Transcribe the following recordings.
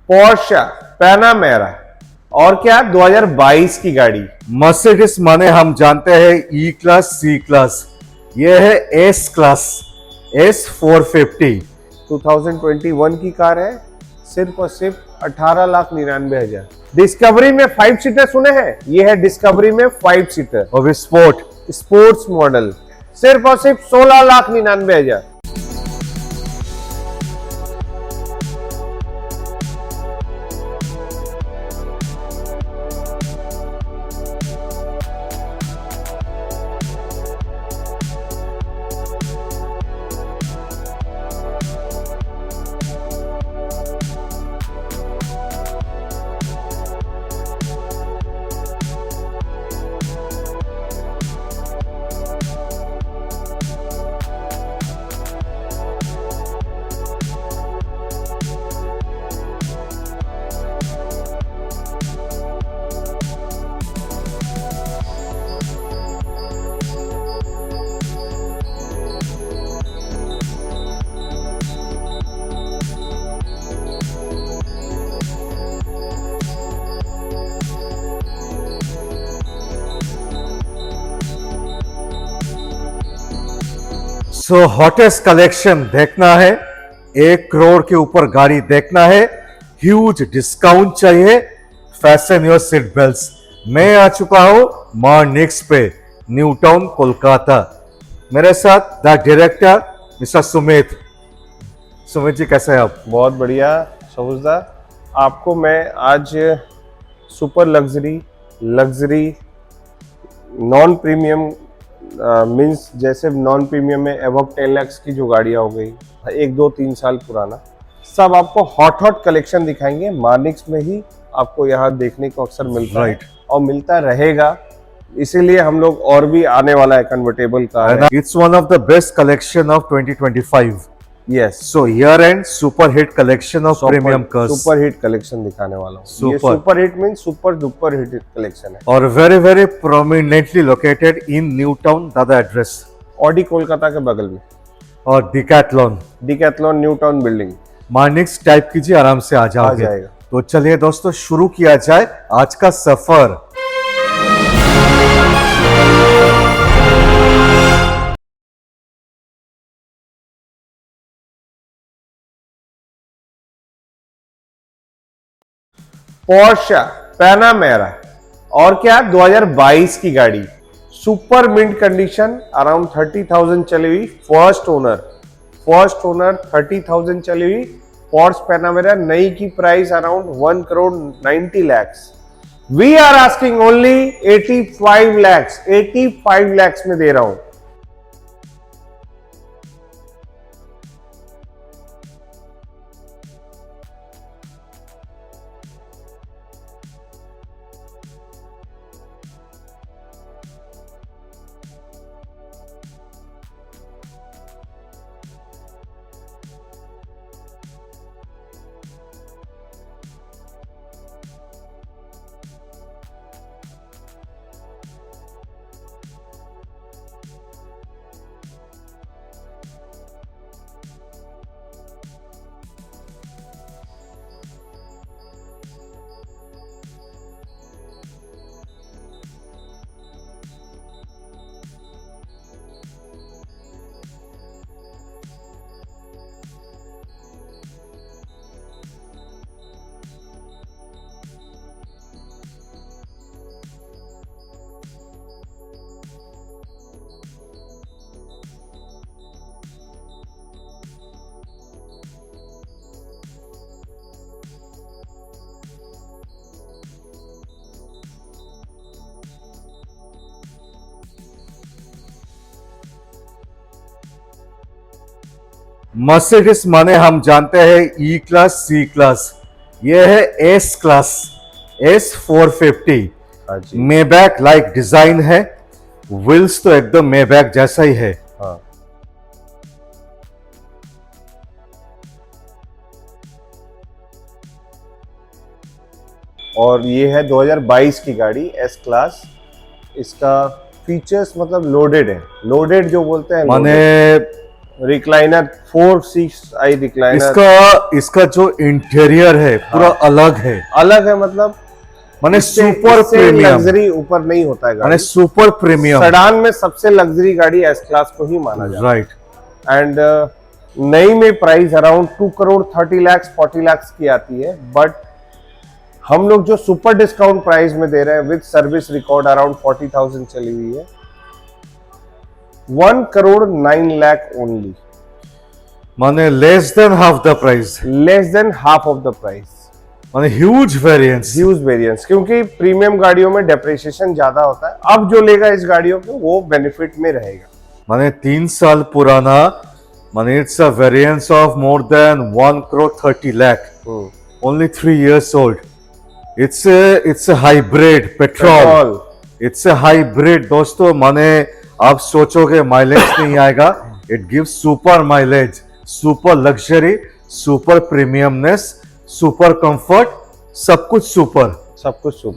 Portia Panamera और क्या 2022 की गाड़ी। मर्सिडीज माने हम जानते हैं ई क्लास सी क्लास, ये है एस क्लास S450। 2021 की कार है, सिर्फ और सिर्फ 18,99,000। डिस्कवरी में 5 सीटर सुने हैं, ये है डिस्कवरी में 5 सीटर और स्पोर्ट स्पोर्ट्स मॉडल, सिर्फ और सिर्फ 16,99,000। सो हॉटेस्ट कलेक्शन देखना है, 1 करोड़ के ऊपर गाड़ी देखना है, ह्यूज डिस्काउंट चाहिए, फैशन योर सीट बेल्ट। मैं आ चुका हूं मार्निक्स पे, न्यू टाउन कोलकाता। मेरे साथ the director mister Sumit. Sumit ji कैसे हैं आप? बहुत बढ़िया शहूजदा, आपको मैं आज super luxury non premium means जैसे नॉन प्रीमियम में एबव 10 लाख की जो गाड़ियां हो गई, 1 2 3 साल पुराना, सब आपको हॉट कलेक्शन दिखाएंगे। मार्निक्स में ही आपको यहाँ देखने को अक्सर मिलता है और मिलता रहेगा, इसीलिए हम लोग और भी आने वाला है convertible car. It's one of the best collection of 2025। Yes, so year end super hit collection of premium cars. Super hit collection दिखाने वाला हूँ। ये super hit mean super duper hit collection है और very prominently located in New Town. दादा address Audi Kolkata के बगल में, और डिकैथलॉन न्यू टाउन बिल्डिंग। मार्निक्स टाइप कीजिए, आराम से आ जाओगे। जाएगा। तो चलिए दोस्तों शुरू किया जाए आज का सफर। पोर्शा पैनामेरा और क्या 2022 की गाड़ी, सुपर मिंट कंडीशन, अराउंड 30,000 चली हुई, फर्स्ट ओनर 30,000 चली हुई। पोर्श पैनामेरा नई की price around 1,90,00,000। We are asking only 85 lakhs में दे रहा हूं। मर्सिडीज माने हम जानते हैं ई क्लास सी क्लास, ये है S class S450। Maybach like design है, व्हील्स तो एकदम मेबैक जैसा ही है। हाँ, और ये है 2022 की गाड़ी एस क्लास। इसका फीचर्स मतलब लोडेड है, लोडेड जो बोलते हैं माने रिक्लाइनर 4 सीट्स आई रिक्लाइनर। इसका जो इंटीरियर है पूरा अलग है, अलग है मतलब माने सुपर प्रीमियम, लग्जरी ऊपर नहीं होता है माने गाड़ी। सुपर प्रीमियम सेडान में सबसे लग्जरी गाड़ी एस क्लास को ही माना जाता है। राइट। एंड नई में प्राइस अराउंड 2 करोड़ 30 लाख 40 लाख की आती है, बट हम लोग जो सुपर डिस्काउंट प्राइस में दे रहे हैं विद सर्विस रिकॉर्ड अराउंड 40,000 चली हुई है, 1 करोड़ 9 लाख ओनली, माने less than half the price, less than half of the price. माने ह्यूज वेरिएंस, क्योंकि प्रीमियम गाड़ियों में डेप्रिसिएशन ज्यादा होता है। अब जो लेगा इस गाड़ियों को वो बेनिफिट में रहेगा। माने 3 साल पुराना, माने it's a variance of more than 1 crore 30 lakh, only 3 years old। It's a hybrid petrol, it's a hybrid दोस्तों। माने आप सोचोगे माइलेज नहीं आएगा, it gives super mileage, super luxury, super premiumness, super comfort, सब कुछ सुपर।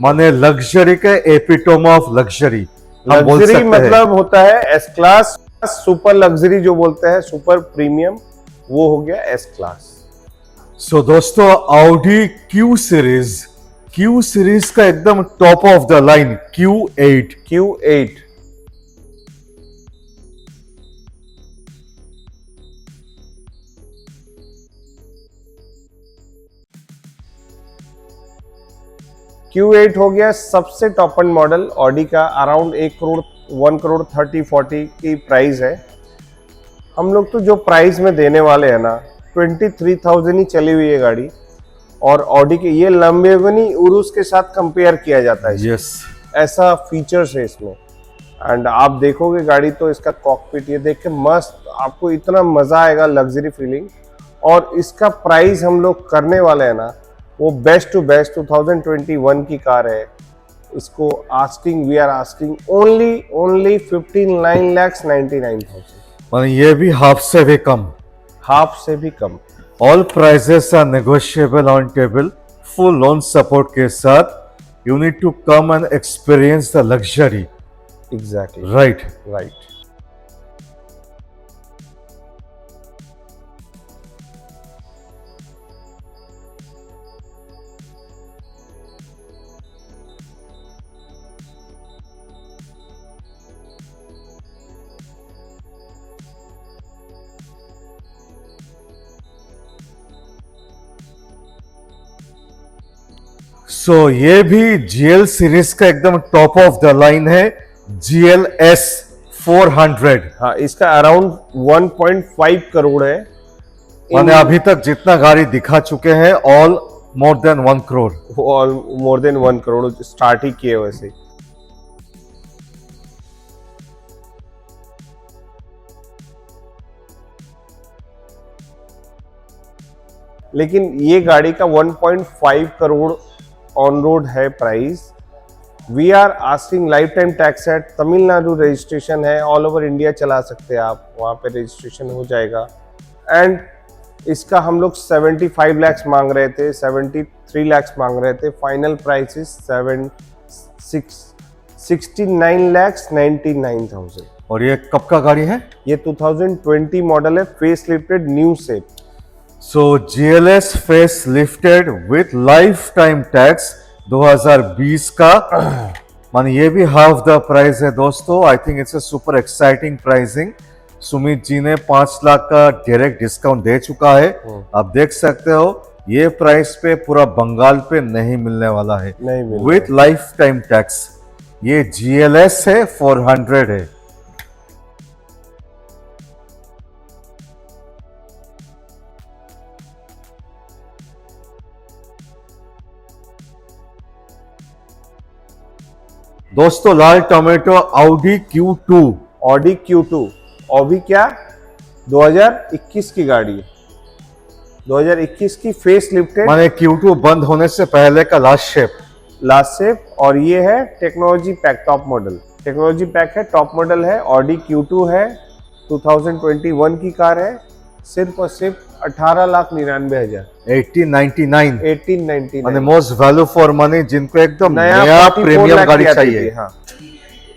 माने लग्जरी के एपिटोम ऑफ लग्जरी हम बोल सकते हैं। मतलब होता है एस क्लास, सुपर लग्जरी जो बोलते हैं, सुपर प्रीमियम, वो हो गया एस क्लास। सो दोस्तों ऑडी क्यू सीरीज का एकदम top of the line Q8। Q8 हो गया सबसे टॉप एंड मॉडल ऑडी का, अराउंड 1 करोड़ 30-40 की प्राइस है। हम लोग तो जो प्राइस में देने वाले हैं ना, 23,000 ही चली हुई है गाड़ी। और ऑडी के ये लैम्बोर्गिनी उरुस के साथ कंपेयर किया जाता है। यस, ऐसा फीचर्स है इसमें। एंड आप देखोगे गाड़ी तो इसका कॉकपिट ये देख के मस्त, आपको इतना मजा आएगा, लग्जरी फीलिंग। और इसका प्राइस हम लोग करने वाले हैं ना, वो बेस्ट टू बेस्ट 2021 की कार है। इसको वी आर आस्किंग ओनली 59,99,000। माने ये भी हाफ से भी कम। All prices are negotiable on table, full loan support के साथ। You need to come and experience the luxury. Exactly, right. So ये भी GL सीरीज का एकदम टॉप ऑफ द लाइन है, GLS 400। हाँ, इसका अराउंड 1.5 करोड़ है। मैंने अभी तक जितना गाड़ी दिखा चुके हैं all more than 1 crore, all more than 1 crore start ही किए वैसे। लेकिन ये गाड़ी का 1.5 करोड़ ऑन रोड है price. We are asking life time tax at Tamil Nadu, registration है, ऑल ओवर इंडिया चला सकते हैं आप, वहाँ पे रजिस्ट्रेशन हो जाएगा। एंड इसका हम लोग 75 लाख मांग रहे थे, 73 लाख मांग रहे थे। Final price is 69,99,000। और ये कब का गाड़ी है? ये 2020 मॉडल है, face lifted new shape. So GLS face lifted with life time tax 2020 का। माने ये भी हाफ द प्राइस है दोस्तों। I think it's a super exciting pricing. Sumit ji ने 5 लाख का डायरेक्ट डिस्काउंट दे चुका है। आप देख सकते हो ये प्राइस पे पूरा बंगाल पे नहीं मिलने वाला है विथ लाइफ टाइम टैक्स। ये GLS है, 400 है। दोस्तों लाल tomato Audi Q2। Audi Q2 अभी क्या 2021 की गाड़ी है, 2021 की फेस लिफ्टेड, माने Q2 बंद होने से पहले का लास्ट शेप। और ये है technology pack top model. Technology pack है, टॉप मॉडल है। ऑडी Q2 है, 2021 की कार है। सिर्फ और सिर्फ 18,99,000, 1899। माने मोस्ट वैल्यू फॉर मनी, जिनको एकदम नया प्रीमियम गाड़ी चाहिए। हाँ,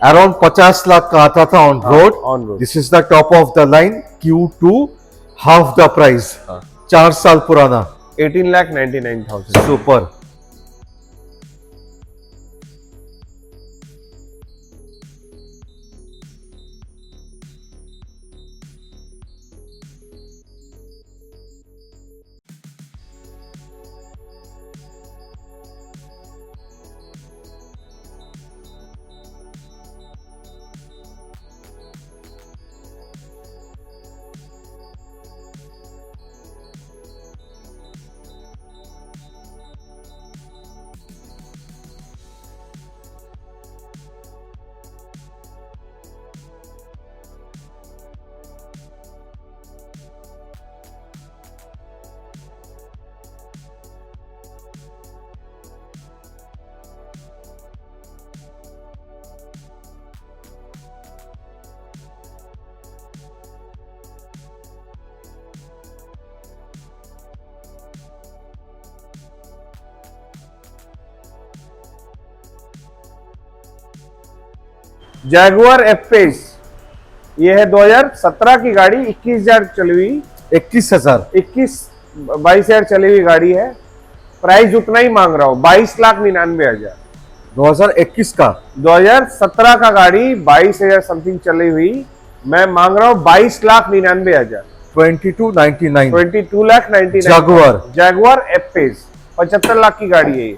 अराउंड 50 लाख का आता था on road. on road. This is the top of the line Q2, half the price. 4 साल पुराना. 18,99,000. सुपर. जैगुआर एफ-पेस, ये है 2017 की गाड़ी, 21,000 चली हुई. 21,000. 22,000 चली हुई गाड़ी है. प्राइस उतना ही मांग रहा हूँ, 22,99,000. 2021 का. 2017 का गाड़ी 22,000 समथिंग चली हुई, मैं मांग रहा हूँ 22,99,000. 2299. 22,99,000. जैगुआर. जैगुआर एफ-पेस 75 लाख की गाड़ी है ये.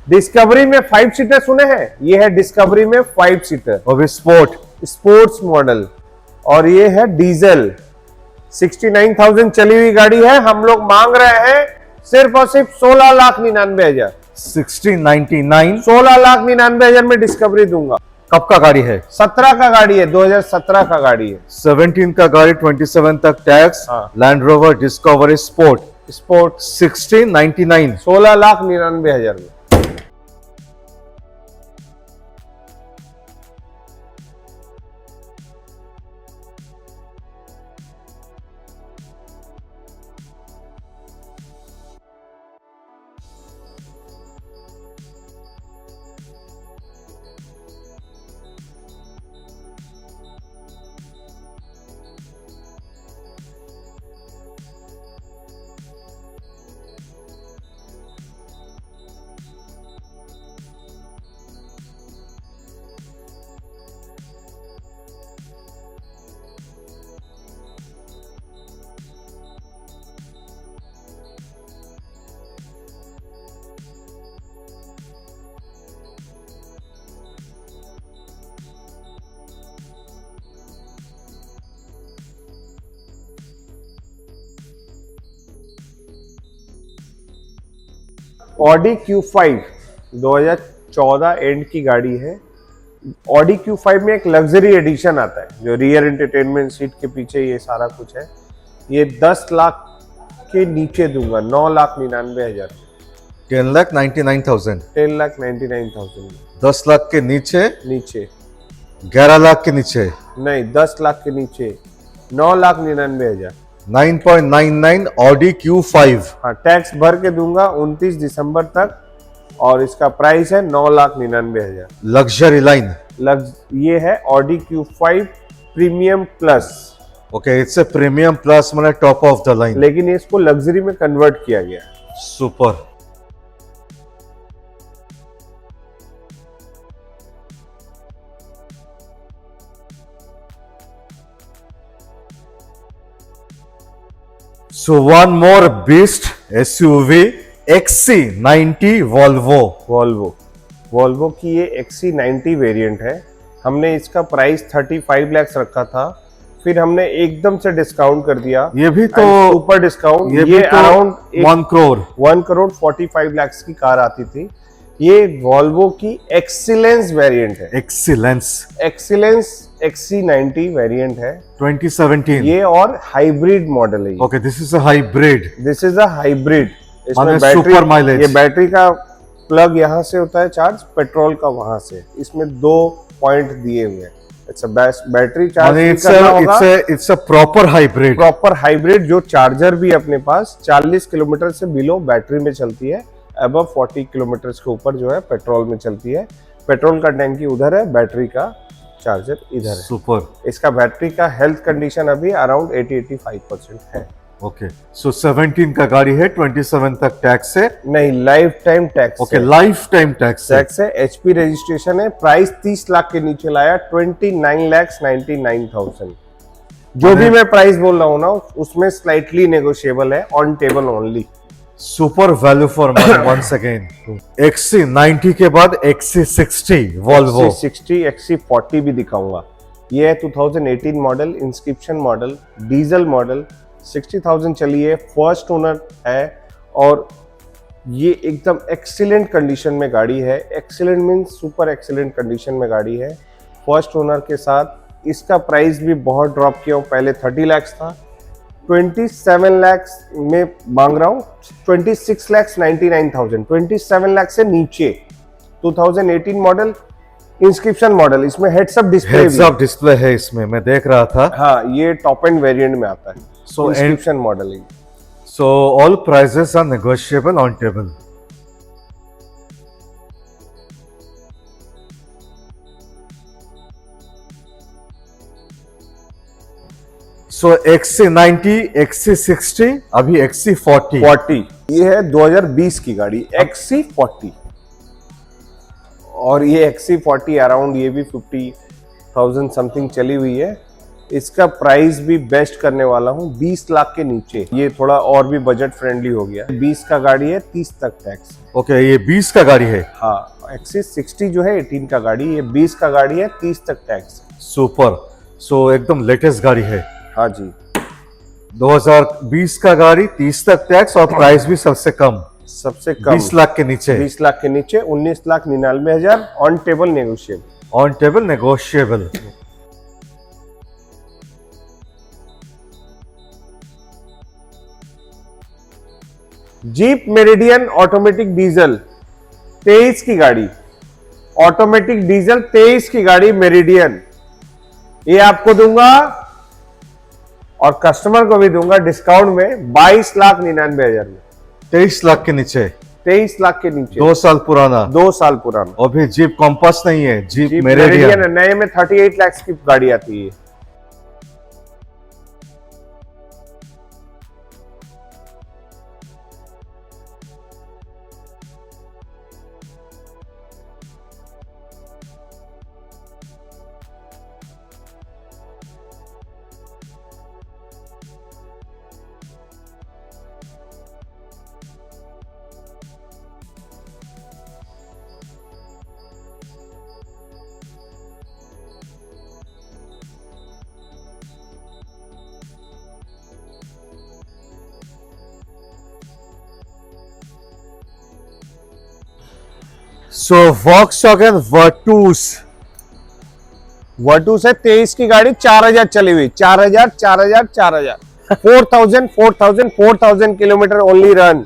डिस्कवरी में 5 सीटर सुने हैं, ये है डिस्कवरी में 5 सीटर और भी स्पोर्ट्स मॉडल, और ये है डीजल. 69,000 चली हुई गाड़ी है. हम लोग मांग रहे हैं सिर्फ और सिर्फ 16,99,000. 1699. 16,99,000 में डिस्कवरी दूंगा. कब का गाड़ी है? 17 का गाड़ी है, 2017 का गाड़ी है. 17 का गाड़ी, 27 तक टैक्स. हाँ. Land rover discovery sport. 1699. 16,99,000 में. ऑडी Q5 2014 एंड की गाड़ी है. ऑडी Q5 में एक लग्जरी एडिशन आता है, जो रियर एंटरटेनमेंट सीट के पीछे ये सारा कुछ है. ये 10 लाख के नीचे दूंगा, 9,99,000. 10,99,000. 10,99,000 10 लाख के नीचे. नीचे 11 लाख के नीचे. नहीं, 10 लाख के नीचे 9,99,000. 9.99 ऑडी Q5. हाँ, टैक्स भर के दूंगा 29 दिसंबर तक, और इसका प्राइस है 9,99,000. Luxury line. ये है Audi Q5 premium plus. Okay, it's a premium plus, मतलब टॉप ऑफ द लाइन. लेकिन इसको लग्जरी में कन्वर्ट किया गया. Super. So one more beast SUV XC90 Volvo. Volvo की ये XC90 वेरिएंट है। हमने इसका प्राइस 35 लाख रखा था, फिर हमने एकदम से डिस्काउंट कर दिया। ये भी तो सुपर डिस्काउंट, ये भी तो अराउंड 1 करोड़ 1 करोड़ 45 लाख की कार आती थी। ये वॉल्वो की एक्सीलेंस वेरिएंट है। एक्सीलेंस XC90 वेरिएंट है 2017। ये, और हाइब्रिड मॉडल है। Okay, this is a hybrid. This is a hybrid. माने सुपर माइलेज। ये बैटरी का प्लग यहाँ से होता है चार्ज, पेट्रोल का वहां से। इसमें 2 पॉइंट दिए हुए हैं। इट्स अ बैटरी चार्ज करना होगा। It's a proper hybrid. Proper hybrid, जो चार्जर भी अपने पास 40 किलोमीटर से बिलो बैटरी में चलती है, अबव 40 किलोमीटर के ऊपर जो है पेट्रोल में चलती है। पेट्रोल का टैंकी उधर है, बैटरी का चार्जर इधर है। सुपर। इसका बैटरी का हेल्थ कंडीशन अभी अराउंड 80-85% है। ओके, सो 17 का गाड़ी है, 27 तक टैक्स है। नहीं, life time tax. Okay, life time tax है। HP रजिस्ट्रेशन है। प्राइस 30 लाख के नीचे लाया, 29,99,000। जो भी मैं प्राइस बोल रहा हूँ ना, उसमें स्लाइटली नेगोशिएबल है, on table only. Super value for money once again. XC90 के बाद XC60 वॉल्वो। XC60, XC40 भी दिखाऊंगा। ये है 2018 model, inscription model, diesel model, 60,000 चली है, फर्स्ट ओनर है, और ये एकदम एक्सीलेंट कंडीशन में गाड़ी है। Excellent means super excellent condition में गाड़ी है, फर्स्ट ओनर के साथ। इसका प्राइस भी बहुत ड्रॉप किया हूँ, पहले 30 लाख था, 27 लाख में मांग रहा हूँ, 26,99,000, 27 लाख से नीचे। 2018 मॉडल, इंस्क्रिप्शन मॉडल, इसमें हेड्स अप डिस्प्ले है इसमें, मैं देख रहा था। हाँ, ये टॉप एंड वेरिएंट में आता है। So इंस्क्रिप्शन मॉडल है। So all prices are negotiable on table. So XC90, XC60, अभी XC40। ये है 2020 की गाड़ी XC40, और ये XC40 अराउंड ये भी 50,000 समथिंग चली हुई है। इसका प्राइस भी बेस्ट करने वाला हूँ, 20 लाख के नीचे। ये थोड़ा और भी बजट फ्रेंडली हो गया। 20 का गाड़ी है, 30 तक टैक्स। ओके, ये 20 का गाड़ी है। हाँ, XC60 जो है 18 का गाड़ी, ये 20 का गाड़ी है, 30 तक टैक्स। सुपर। सो एकदम लेटेस्ट गाड़ी है। हाँ जी, 2020 का गाड़ी, 30 तक टैक्स, और प्राइस भी सबसे कम 20 लाख के नीचे। 20 लाख के नीचे, 19,99,000, on table negotiable. On table negotiable. Jeep meridian automatic diesel 23 की गाड़ी, ऑटोमेटिक डीजल 23 की गाड़ी मेरिडियन, ये आपको दूंगा और कस्टमर को भी दूंगा डिस्काउंट में 22,99,000 में। 23 लाख के नीचे। 23 लाख के नीचे। 2 साल पुराना। 2 साल पुराना। और भी जीप कॉम्पास नहीं है, जीप मेरिडियन है। नए में 38 लाख की गाड़ी आती है। सो वॉक्सवैगन वर्टूस। वर्टूस है 23 की गाड़ी, 4,000 चली हुई। 4,000 4,000 किलोमीटर ओनली रन,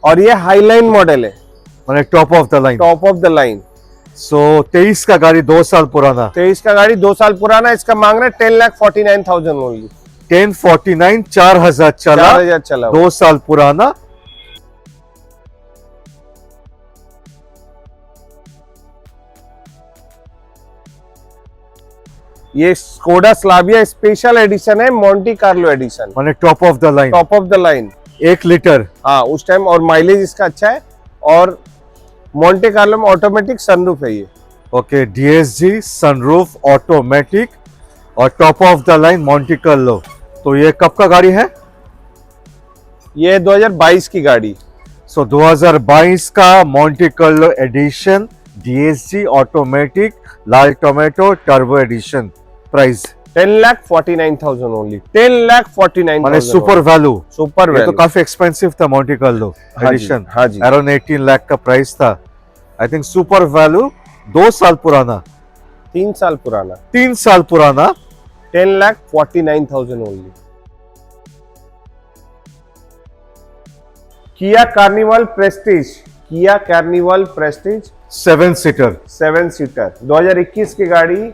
और ये हाईलाइन मॉडल है, मैंने top of the line. Top of the line. So 23 का गाड़ी 2 साल पुराना। 23 का गाड़ी 2 साल पुराना। इसका मांग रहा है 10,49,000 ओनली। 1049, 4,000 चला। 4,000 चला। 2 साल पुराना। ये स्कोडा स्लाविया स्पेशल एडिशन है, मोंटी कार्लो एडिशन, मैंने top of the line. Top of the line. 1 litre. हाँ, उस टाइम, और माइलेज इसका अच्छा है, और मोंटे कार्लो में ऑटोमेटिक सनरूफ है ये। ओके, DSG सनरूफ ऑटोमेटिक और top of the line Monte Carlo. तो ये कब का गाड़ी है? ये 2022 की गाड़ी। सो 2022 का Monte Carlo edition DSG automatic लाल tomato turbo edition. Price 10,49,000 only. 10,49,000 माने सुपर वैल्यू। सुपर ये तो वैल्यू। काफी एक्सपेंसिव था मॉन्टे कार्लो हाँ जी, एडिशन। हाँ जी। अराउंड 18 लाख का प्राइस था। आई थिंक सुपर वैल्यू 2 साल पुराना, 3 साल पुराना। 3 साल पुराना। 10,49,000 only. Kia Carnival Prestige. Kia Carnival Prestige 7 seater. 7 seater 2021 की गाड़ी।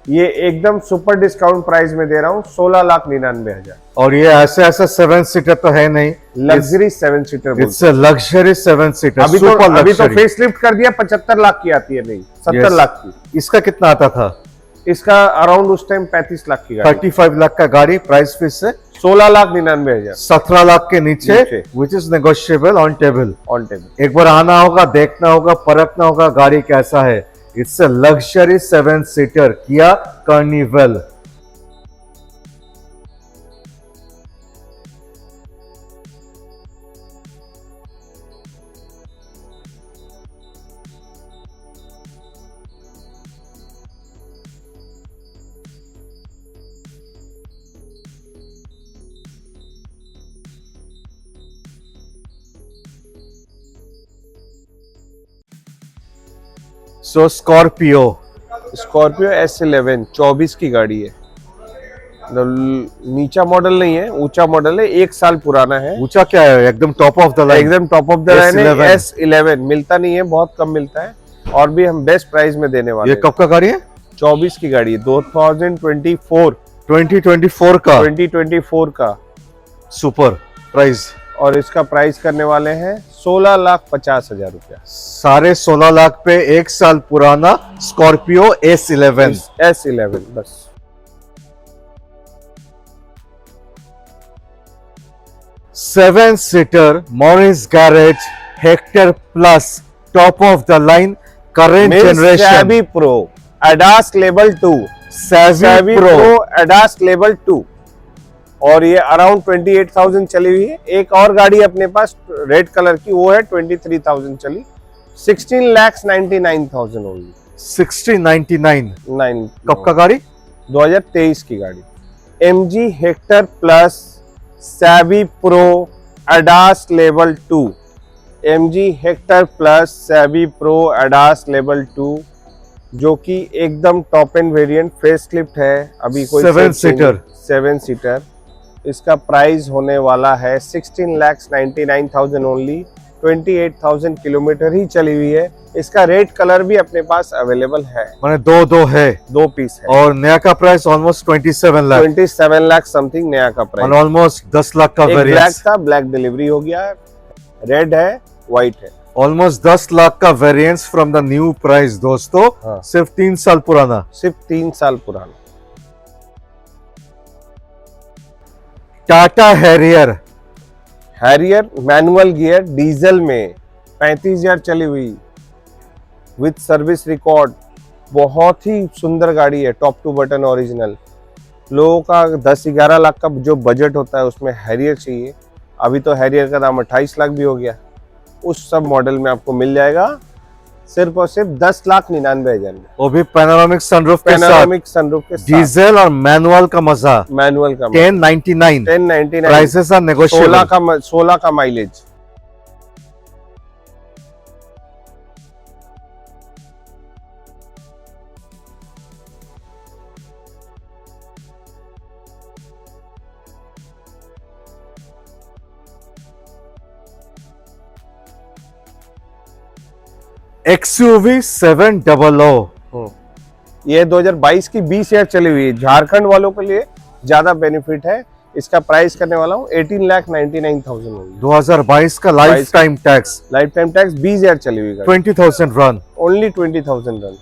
ये एकदम सुपर डिस्काउंट प्राइस में दे रहा हूँ, 16,99,000। और ये ऐसे ऐसा 7 सीटर तो है नहीं, luxury 7 seater. It's a luxury 7 seater. अभी तो फेस लिफ्ट कर दिया, 75 लाख की आती है, नहीं 70 लाख की। इसका कितना आता था? इसका अराउंड उस टाइम 35 लाख की गाड़ी। 35 लाख का गाड़ी। प्राइस फिर से 16,99,000 17 लाख के नीचे, नीचे। Which is negotiable on table. On table. एक बार आना होगा, देखना होगा, परखना होगा गाड़ी कैसा है। It's a luxury 7 seater Kia Carnival. So Scorpio. Scorpio S11 24 की गाड़ी है। नीचा मॉडल नहीं है, ऊंचा मॉडल है, 1 साल पुराना है। ऊंचा क्या है? एकदम टॉप ऑफ द लाइन। एकदम टॉप ऑफ द लाइन है। S11 S11 मिलता नहीं है, बहुत कम मिलता है, और भी हम बेस्ट प्राइस में देने वाले ये हैं। कब का गाड़ी है? 24 की गाड़ी है, 2024 2024 का। Super price. और इसका प्राइस करने वाले हैं 16,50,000 रुपया। सारे 16 लाख पे 1 साल पुराना स्कॉर्पियो S11। S11 बस। Seven seater Morris garage Hector plus top of the line current generation. Savvy pro ADAS level 2। Savvy pro ADAS level 2। और ये अराउंड 28,000 चली हुई है। एक और गाड़ी अपने पास रेड कलर की, वो है 23,000 चली। 16,99,000 ओनली। 1699। कब का गाड़ी? 2023 की गाड़ी। MG Hector plus savvy pro ADAS level 2। MG Hector plus savvy pro ADAS level 2, जो कि एकदम top end variant face lift है। अभी कोई 7 सीटर। 7 सीटर। इसका प्राइस होने वाला है 16,99,000 ओनली। 28,000 किलोमीटर ही चली हुई है। इसका रेड कलर भी अपने पास अवेलेबल है। मैंने दो है, 2 पीस है। और नया का price almost 27 lakh. 27 lakh something नया का प्राइस। ऑलमोस्ट 10 लाख का एक ब्लैक वेरिएंस। था, ब्लैक डिलीवरी हो गया, रेड है, व्हाइट है। ऑलमोस्ट 10 लाख का variance from the new price दोस्तों। हाँ। सिर्फ 3 साल पुराना। सिर्फ 3 साल पुराना। Tata Harrier. Harrier manual gear diesel में 35,000 चली हुई, विथ सर्विस रिकॉर्ड। बहुत ही सुंदर गाड़ी है, टॉप टू बटन ओरिजिनल। लोगों का 10-11 लाख का जो बजट होता है उसमें हैरियर चाहिए। अभी तो हैरियर का दाम 28 लाख भी हो गया। उस सब मॉडल में आपको मिल जाएगा सिर्फ और सिर्फ 10,99,000 में। वो भी पैनोरामिक सनरूफ के साथ। पैनोरामिक सनरूफ के साथ। डीजल और मैनुअल का मजा। मैनुअल का 1099। 1099। Prices are negotiable. 16 का माइलेज। XUV 700। ये 2022 की 20,000 चली हुई है। झारखंड वालों के लिए ज्यादा बेनिफिट है। इसका प्राइस करने वाला हूँ 18,99,000। 2022 का life time tax. Life time tax 20,000 चली हुई। 20,000 run. Only 20,000 run.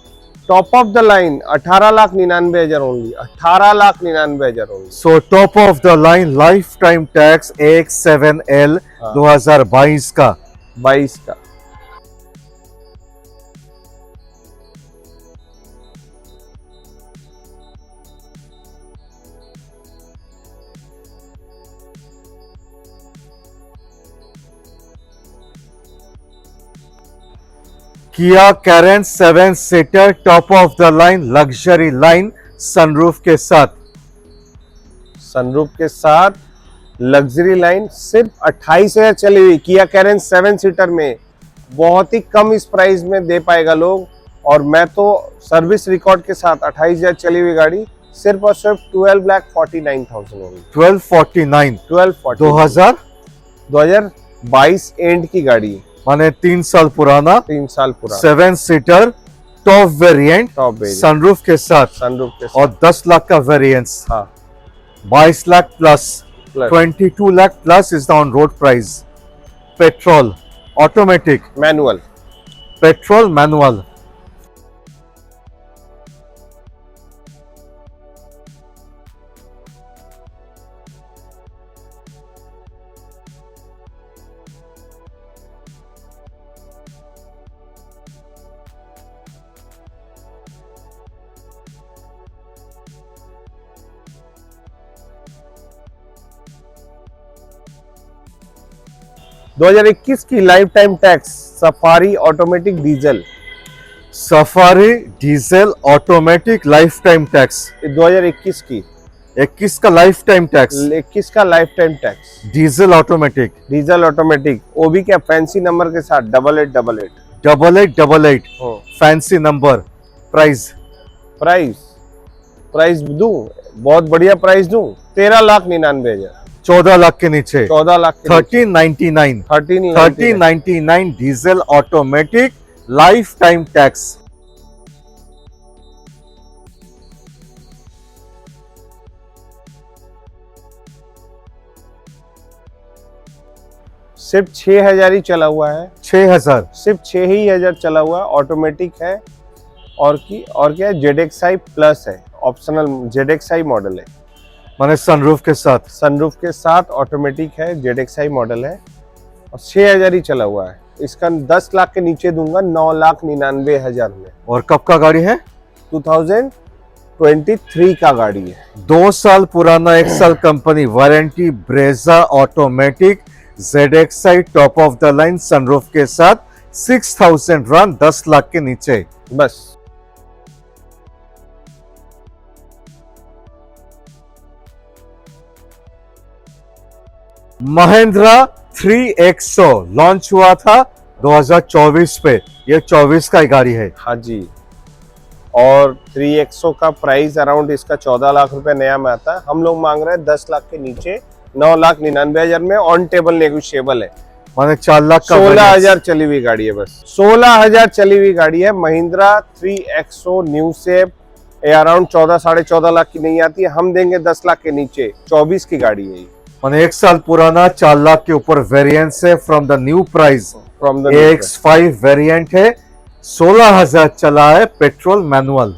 Top of the line 18,99,000 only. 18,99,000 only. So top of the line life time tax X7L 2022 का। 22 का। किया Karen 7 seater top of the line luxury line sunroof के साथ। Sunroof के साथ luxury line, सिर्फ 28,000 चली हुई किया कैरेन 7 सीटर में। बहुत ही कम इस प्राइस में दे पाएगा लोग, और मैं तो सर्विस रिकॉर्ड के साथ 28,000 चली हुई गाड़ी सिर्फ और सिर्फ 12,49,000 होगी। 1249 2022 एंड की गाड़ी है, माने 3 साल पुराना, 3 साल पुराना, 7 seater top variant top variant, sunroof के साथ सनरूफ के साथ। और 10 लाख का वेरिएंस। हाँ 22 lakh plus, plus 22 lakh plus is the on road price. Petrol, automatic, manual. petrol manual. दो 2021 की life time tax safari automatic diesel, safari diesel automatic life time tax. 2021 की 21 का लाइफ टाइम टैक्स 21 का life time tax, diesel automatic, diesel automatic, वो भी क्या fancy number के साथ 8888। 8888 fancy number. Price price price दूं, बहुत बढ़िया प्राइस दूं, 13,99,000, 14 लाख के नीचे, 14 lakh 1399 1399 diesel automatic life time tax. सिर्फ 6,000 ही चला हुआ है, 6000 सिर्फ 6,000 चला हुआ है, ऑटोमेटिक है। और क्या है, ZXi प्लस है, ऑप्शनल ZXi मॉडल है, माने सनरूफ के साथ, सनरूफ के साथ ऑटोमेटिक है, ZXi मॉडल है और 6,000 ही चला हुआ है। इसका 10 लाख के नीचे दूंगा 9,99,000 में। और कब का गाड़ी है? 2023 का गाड़ी है, 2 साल पुराना, 1 साल company warranty, Brezza automatic, ZXi top of the line sunroof के साथ, 6000 रन, 10 लाख के नीचे बस। महिंद्रा 3XO लॉन्च हुआ था 2024 पे, ये 24 का ही गाड़ी है। हाँ जी, और 3XO का प्राइस अराउंड इसका 14 लाख रुपए नया में आता है। हम लोग मांग रहे हैं 10 लाख के नीचे, 9,99,000 में, ऑन टेबल नेगोशिएबल है। माने 4 लाख का 16,000 चली हुई गाड़ी है, बस 16,000 चली हुई गाड़ी है। Mahindra 3XO new shape around 14 साढ़े 14 लाख की नहीं आती है, हम देंगे 10 लाख के नीचे, 24 की गाड़ी है। माने 1 साल पुराना, 4 लाख के ऊपर वेरिएंट है from the new price. From the AX5 variant है, 16,000 चला है, पेट्रोल मैनुअल।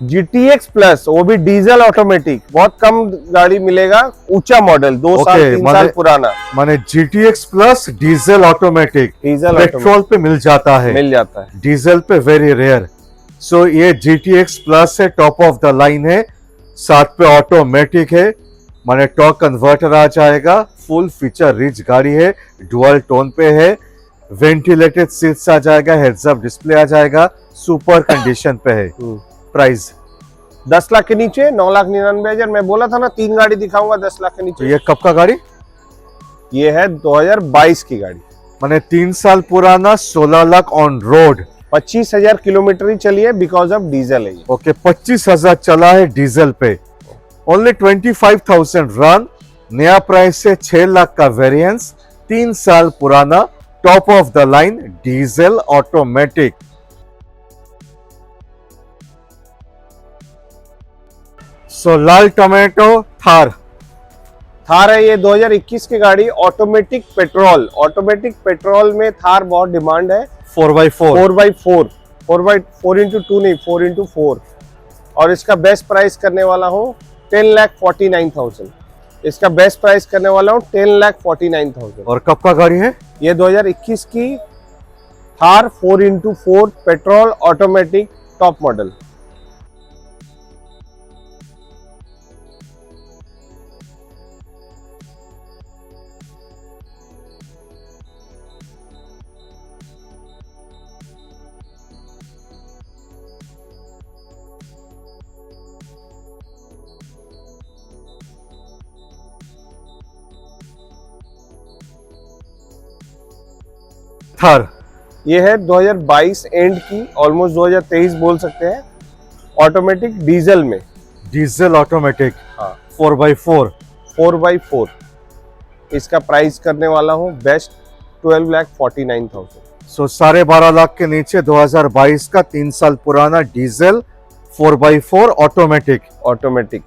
GTX प्लस, वो भी डीजल ऑटोमेटिक, बहुत कम गाड़ी मिलेगा, ऊंचा मॉडल, 2 साल 3 साल पुराना। माने GTX plus diesel automatic, diesel petrol पे मिल जाता है, डीजल पे वेरी रेयर। सो ये GTX प्लस है, टॉप ऑफ द लाइन है, साथ पे ऑटोमेटिक है, माने टॉर्क कन्वर्टर आ जाएगा, फुल फीचर रिच गाड़ी है, डुअल टोन पे है, वेंटिलेटेड सीट्स आ जाएगा, हेड्स अप डिस्प्ले आ जाएगा, सुपर कंडीशन पे है। प्राइस 10 लाख के नीचे, 9,99,000। मैं बोला था ना 3 गाड़ी दिखाऊंगा 10 लाख के नीचे। तो ये कब का गाड़ी? ये है 2022 की गाड़ी, माने 3 साल पुराना, 16 लाख ऑन रोड, 25,000 किलोमीटर ही चली है, बिकॉज ऑफ डीजल है। ओके 25,000 चला है डीजल पे, ओनली 25,000 रन, नया प्राइस से 6 लाख का वेरिएंस, 3 साल पुराना, top of the line, diesel automatic. So Lal tomato Thar है ये 2021 की गाड़ी, ऑटोमेटिक पेट्रोल। ऑटोमेटिक पेट्रोल में थार बहुत डिमांड है। 4x4 4x4 इंटू 2 नहीं, 4x4। और इसका बेस्ट प्राइस करने वाला हूँ 10,49,000। इसका बेस्ट प्राइस करने वाला हूँ 10,49,000। और कब का गाड़ी है? ये 2021 की Thar 4x4 petrol automatic, top model. थर ये है 2022 एंड की, ऑलमोस्ट 2023 बोल सकते हैं, ऑटोमेटिक डीजल में। डीजल ऑटोमेटिक हाँ 4x4। 4x4। इसका प्राइस करने वाला हूँ बेस्ट 12,49,000। सो 12.5 लाख के नीचे 2022 का 3 साल पुराना डीजल 4x4 ऑटोमेटिक। ऑटोमेटिक